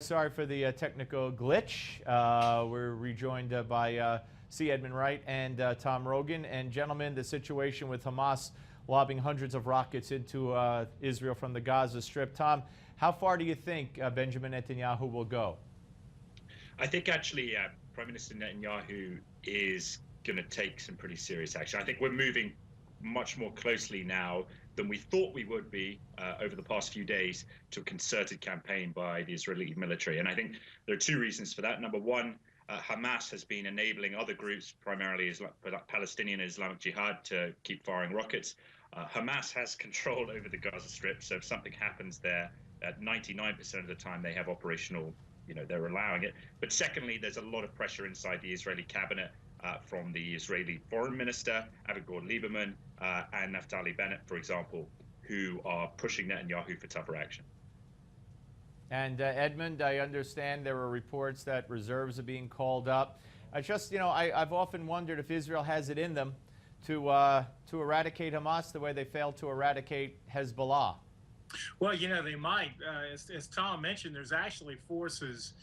Sorry for the technical glitch. We're rejoined by C. Edmund Wright and Tom Rogan. And gentlemen, the situation with Hamas lobbing hundreds of rockets into Israel from the Gaza Strip. Tom, how far do you think Benjamin Netanyahu will go? I think actually Prime Minister Netanyahu is going to take some pretty serious action. I think we're moving much more closely now than we thought we would be over the past few days to a concerted campaign by the Israeli military. And I think there are two reasons for that. Number one, Hamas has been enabling other groups, primarily Palestinian Islamic Jihad, to keep firing rockets. Hamas has control over the Gaza Strip, so if something happens there, 99% of the time they have operational, they're allowing it. But secondly, there's a lot of pressure inside the Israeli cabinet from the Israeli foreign minister, Avigdor Lieberman, and Naftali Bennett, for example, who are pushing Netanyahu for tougher action. And Edmund, I understand there were reports that reserves are being called up. I've often wondered if Israel has it in them to eradicate Hamas the way they failed to eradicate Hezbollah. Well, they might. As Tom mentioned, there's actually forces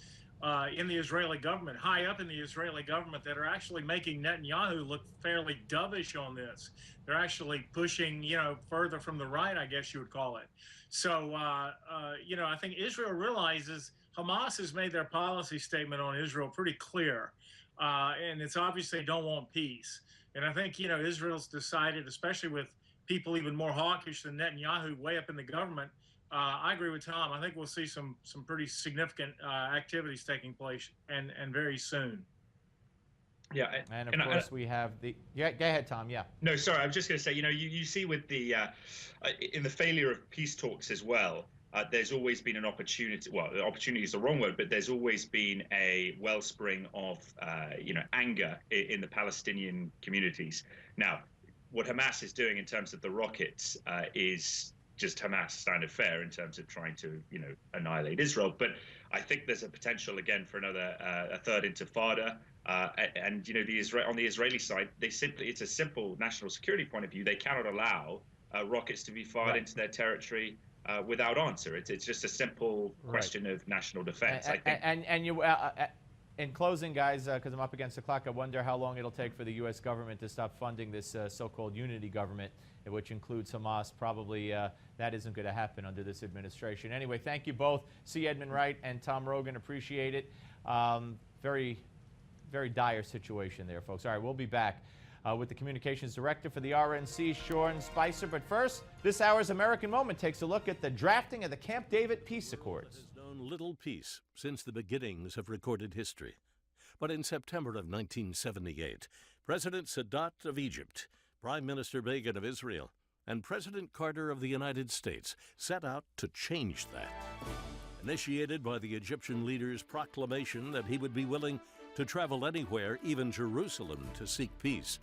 in the Israeli government, high up in the Israeli government, that are actually making Netanyahu look fairly dovish on this. They're actually pushing, further from the right, I guess you would call it. So, I think Israel realizes Hamas has made their policy statement on Israel pretty clear. And it's obvious they don't want peace. And I think, Israel's decided, especially with people even more hawkish than Netanyahu way up in the government, I agree with Tom. I think we'll see some pretty significant activities taking place, and very soon. Yeah, and of course we have the. Yeah, go ahead, Tom. Yeah. No, sorry. I was just going to say, you see with the in the failure of peace talks as well. There's always been an opportunity. Well, opportunity is the wrong word, but there's always been a wellspring of anger in the Palestinian communities. Now, what Hamas is doing in terms of the rockets is just Hamas standard fare in terms of trying to, annihilate Israel. But I think there's a potential again for another a third intifada. And on the Israeli side, it's a simple national security point of view. They cannot allow rockets to be fired into their territory without answer. It's just a simple question of national defense. I think. And you. In closing, guys, because I'm up against the clock, I wonder how long it'll take for the U.S. government to stop funding this so-called unity government, which includes Hamas. Probably that isn't going to happen under this administration. Anyway, thank you both, C. Edmund Wright and Tom Rogan. Appreciate it. Very, very dire situation there, folks. All right, we'll be back with the communications director for the RNC, Sean Spicer. But first, this hour's American Moment takes a look at the drafting of the Camp David Peace Accords. Little peace since the beginnings of recorded history. But in September of 1978, President Sadat of Egypt, Prime Minister Begin of Israel, and President Carter of the United States set out to change that. Initiated by the Egyptian leader's proclamation that he would be willing to travel anywhere, even Jerusalem, to seek peace,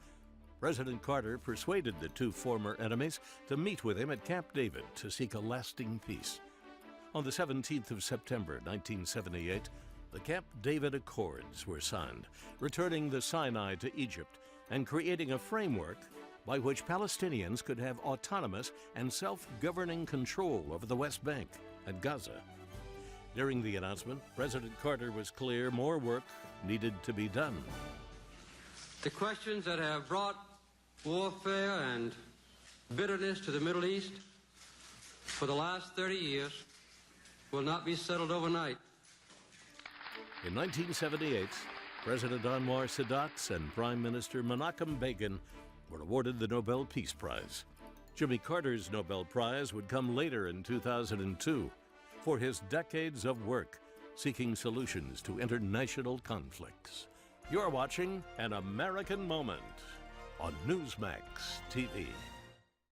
President Carter persuaded the two former enemies to meet with him at Camp David to seek a lasting peace. On the 17th of September, 1978, the Camp David Accords were signed, returning the Sinai to Egypt and creating a framework by which Palestinians could have autonomous and self-governing control over the West Bank and Gaza. During the announcement, President Carter was clear more work needed to be done. The questions that have brought warfare and bitterness to the Middle East for the last 30 years will not be settled overnight. In 1978, President Anwar Sadat and Prime Minister Menachem Begin were awarded the Nobel Peace Prize. Jimmy Carter's Nobel Prize would come later in 2002 for his decades of work seeking solutions to international conflicts. You're watching An American Moment on Newsmax TV.